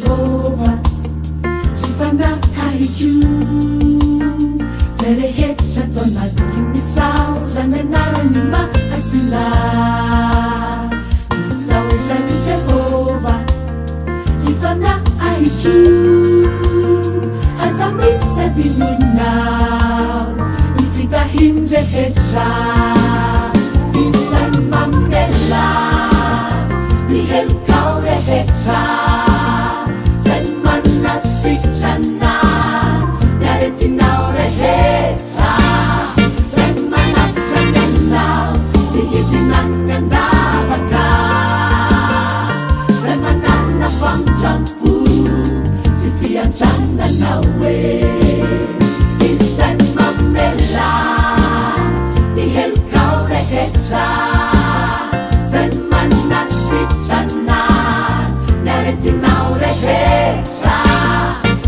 Jehovah Jifanga haiju Zelehecha tonati misao Janenara nima asila Misao jani Jehovah Jifanga haiju Azamisa dinunao Ifita himde hecha Isan mamela Ni helkau rehecha Sen manasik chana Yaretinau rehecha Sen manaf chanenau Sihitinang ngandavaka Sen manana fang champu Sifiang chana nawe Isan mamela Ni helkau rehecha Sen manasik chana Yaretinau rehecha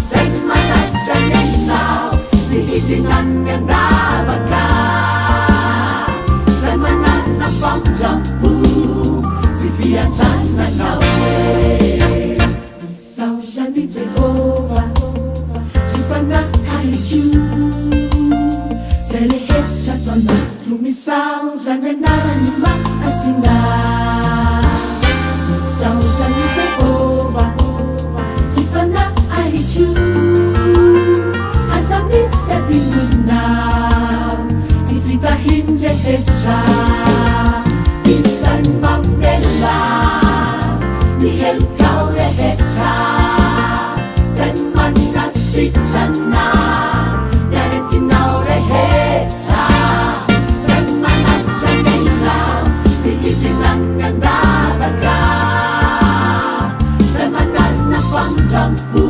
Sen manaf chanenau Sihitinang ngandavaka Sen manana fang champu Sifiang chana nawe Misao jani Jehovah Jifanga haiju Zelehecha tonat Lumisao janenara nima asina Misao jani Jehovah Jifanga haiju Azamisa dinunau Ifita himde hecha Isan mamela Ni helkau rehecha Sen manasik chana Yaretinau rehecha Sen manaf chanenau Sihitinang ngandavaka Sen manana fang champu